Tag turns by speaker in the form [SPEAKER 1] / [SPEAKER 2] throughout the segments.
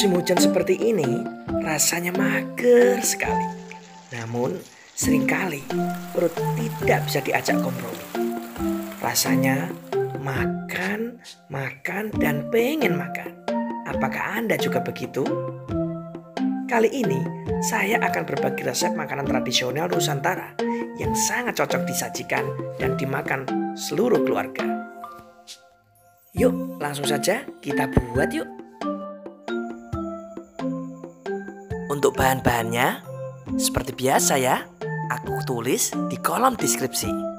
[SPEAKER 1] musim hujan seperti ini rasanya mager sekali. Namun seringkali perut tidak bisa diajak kompromi. Rasanya makan, dan pengen makan. Apakah Anda juga begitu? Kali ini saya akan berbagi resep makanan tradisional Nusantara yang sangat cocok disajikan dan dimakan seluruh keluarga. Yuk, langsung saja kita buat yuk. Untuk bahan-bahannya, seperti biasa ya, aku tulis di kolom deskripsi.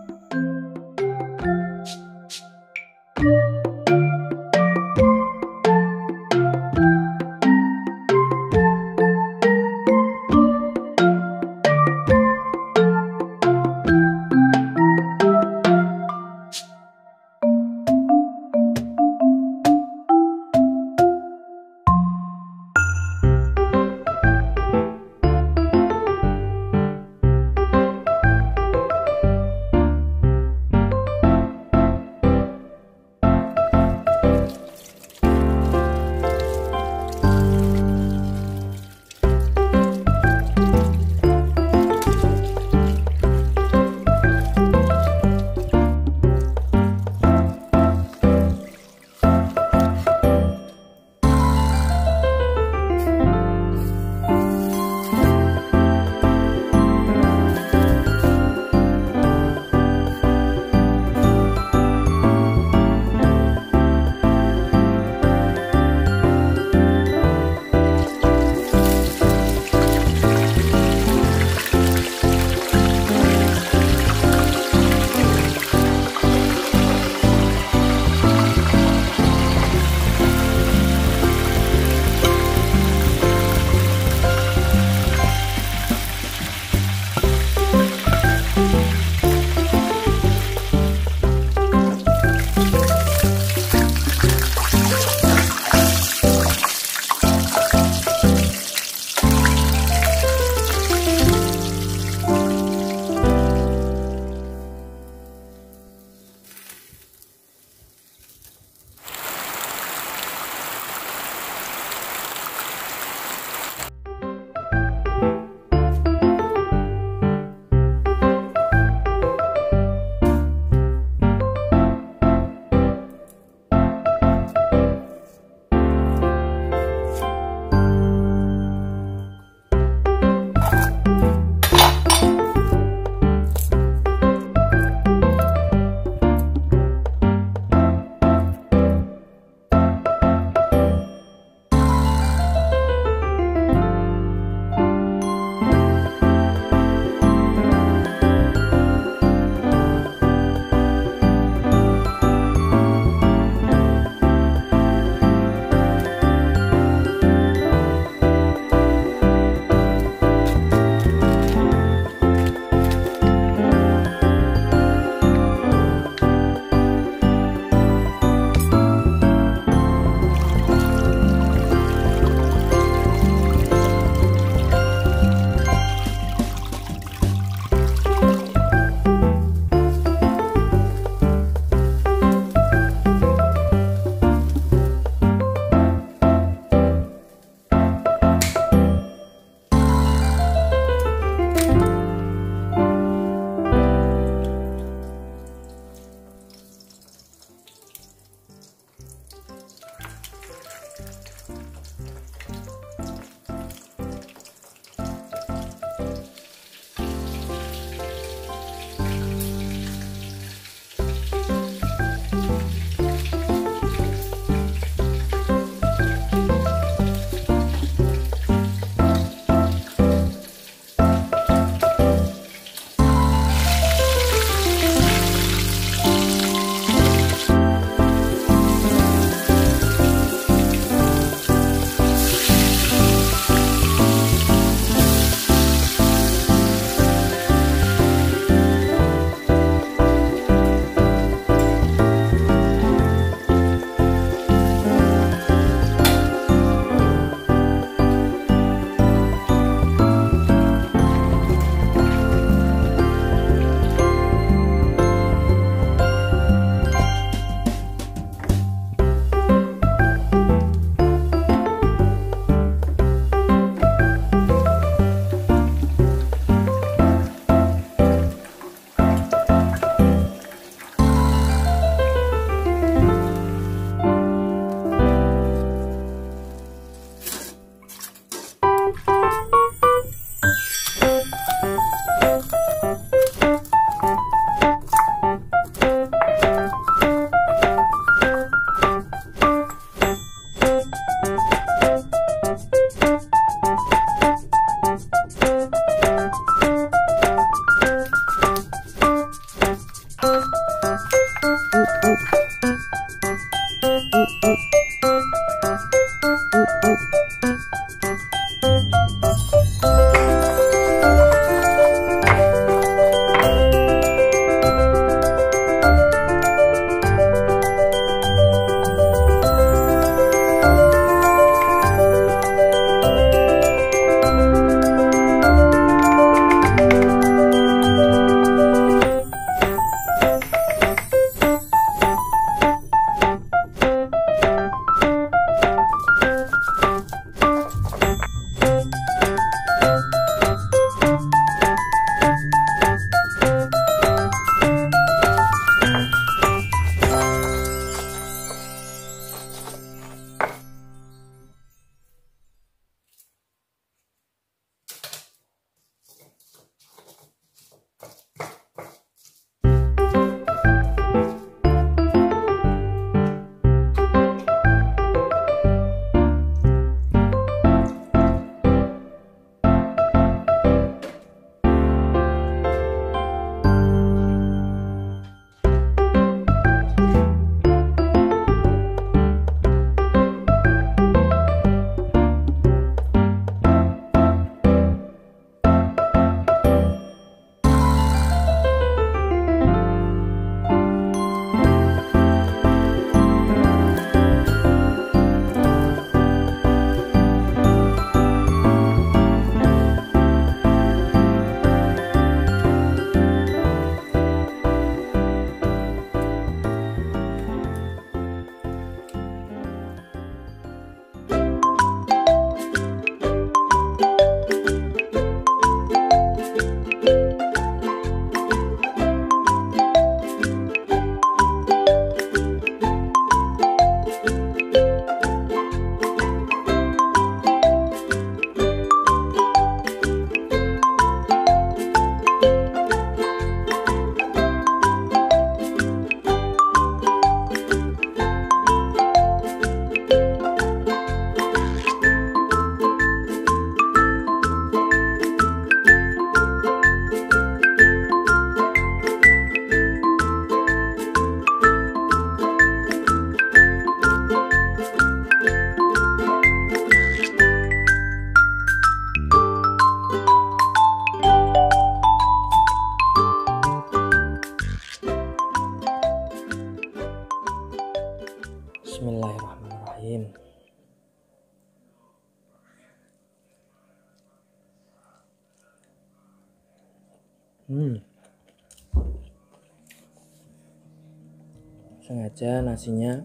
[SPEAKER 1] Sengaja nasinya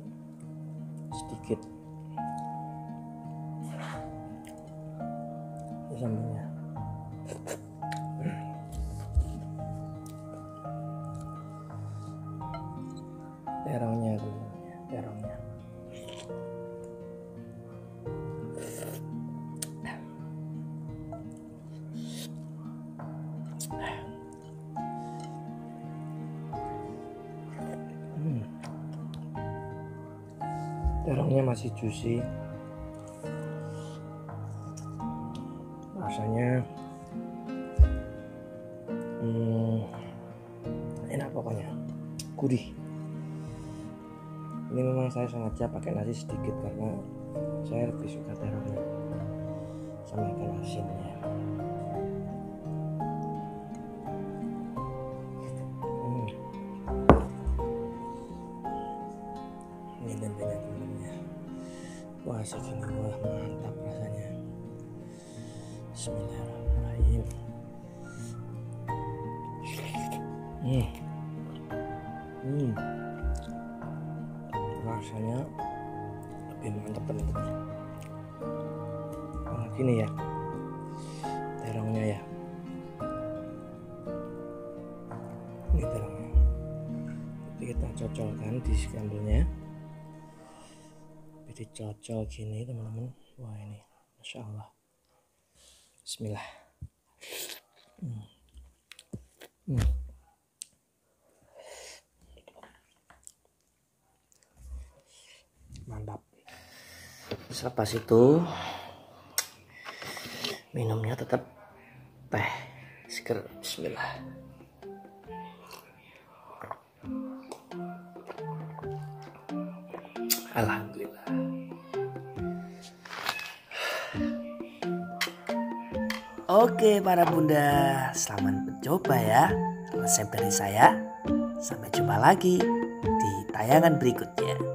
[SPEAKER 1] sedikit. Ini sambelnya. Terongnya dulu, terongnya. Terongnya masih juicy, rasanya enak pokoknya, gurih. Ini memang saya sengaja pakai nasi sedikit karena saya lebih suka terongnya sama ikan asinnya. Ini tempenya temennya. Wah segini, wah mantap rasanya. Bismillahirrahmanirrahim. Rasanya lebih mantap teman-teman. Nah, gini ya terongnya ya. Ini terongnya. Jadi kita cocolkan di sambelnya. Jadi cocol gini teman-teman. Wah ini Masya Allah. Bismillah. Mantap. Selepas itu minumnya tetap teh seger. Bismillah. Alhamdulillah. Oke para bunda, selamat mencoba ya resep dari saya. Sampai jumpa lagi di tayangan berikutnya.